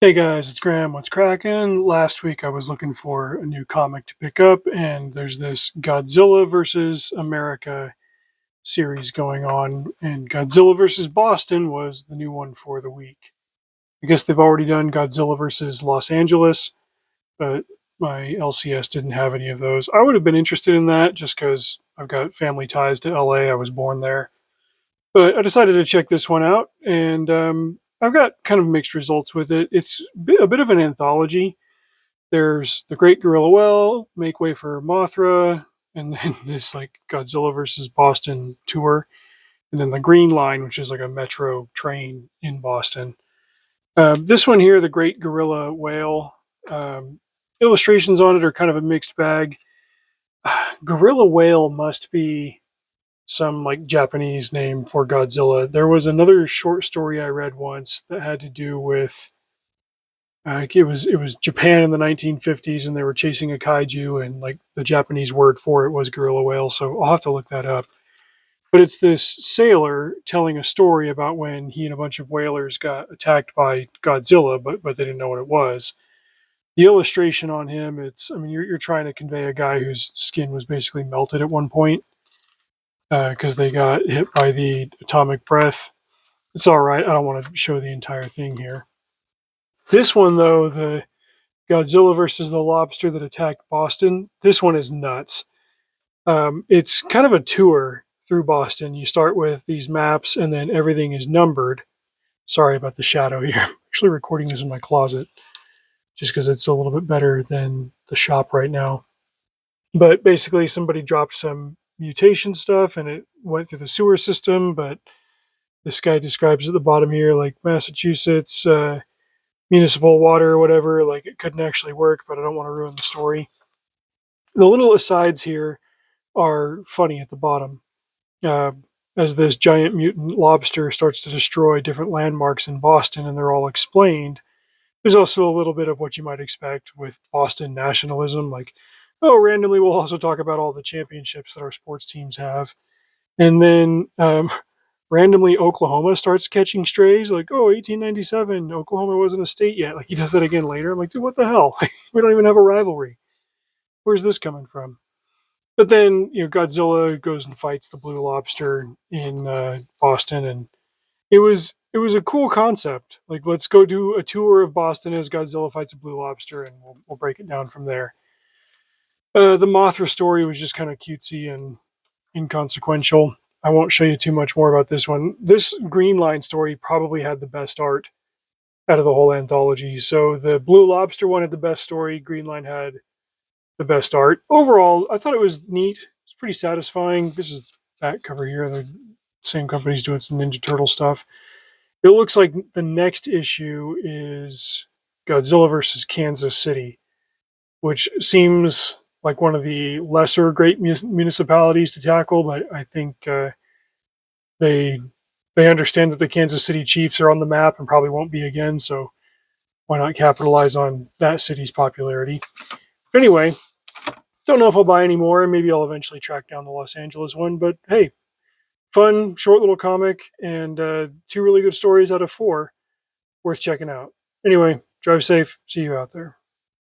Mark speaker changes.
Speaker 1: Hey guys, it's Graham. What's cracking? Last week I was looking for a new comic to pick up, and there's this Godzilla versus America series going on, and Godzilla versus Boston was the new one for the week. I guess they've already done Godzilla versus Los Angeles, but my LCS didn't have any of those. I would have been interested in that just because I've got family ties to LA. I was born there. But I decided to check this one out, and I've got kind of mixed results with it. It's a bit of an anthology. There's the Great Gorilla Well, Make Way for Mothra, and then this like Godzilla versus Boston tour, and then the Green Line, which is like a metro train in Boston. This one here, the Great Gorilla Whale, um, illustrations on it are kind of a mixed bag. Gorilla Whale must be some like Japanese name for Godzilla. There was another short story I read once that had to do with it was Japan in the 1950s, and they were chasing a kaiju, and like the Japanese word for it was gorilla whale. So I'll have to look that up. But it's this sailor telling a story about when he and a bunch of whalers got attacked by Godzilla, but they didn't know what it was. The illustration on him, it's I mean you're trying to convey a guy whose skin was basically melted at one point because they got hit by the atomic breath. It's all right. I don't want to show the entire thing here. This one, though, the Godzilla versus the lobster that attacked Boston, this one is nuts. It's kind of a tour through Boston. You start with these maps, and then everything is numbered. Sorry about the shadow here. I'm actually recording this in my closet just because it's a little bit better than the shop right now. But basically, somebody dropped some mutation stuff and it went through the sewer system, but this guy describes at the bottom here like Massachusetts municipal water or whatever. Like it couldn't actually work, but I don't want to ruin the story. The little asides here are funny at the bottom. Uh, as this giant mutant lobster starts to destroy different landmarks in Boston, and they're all explained. There's also a little bit of what you might expect with Boston nationalism, like, oh, randomly we'll also talk about all the championships that our sports teams have. And then randomly Oklahoma starts catching strays, like, oh, 1897, Oklahoma wasn't a state yet. Like, he does that again later. I'm like, dude, what the hell? We don't even have a rivalry. Where's this coming from? But then, Godzilla goes and fights the blue lobster in Boston, and it was a cool concept. Like, let's go do a tour of Boston as Godzilla fights a blue lobster, and we'll break it down from there. The Mothra story was just kind of cutesy and inconsequential. I won't show you too much more about this one. This Green Line story probably had the best art out of the whole anthology. So the Blue Lobster one had the best story. Green Line had the best art. Overall, I thought it was neat. It's pretty satisfying. This is that cover here. The same company's doing some Ninja Turtle stuff. It looks like the next issue is Godzilla versus Kansas City, which seems like one of the lesser great municipalities to tackle, but I think they they understand that the Kansas City Chiefs are on the map and probably won't be again, so why not capitalize on that city's popularity? Anyway, don't know if I'll buy any more. Maybe I'll eventually track down the Los Angeles one, but hey, fun, short little comic, and two really good stories out of four worth checking out. Anyway, drive safe. See you out there.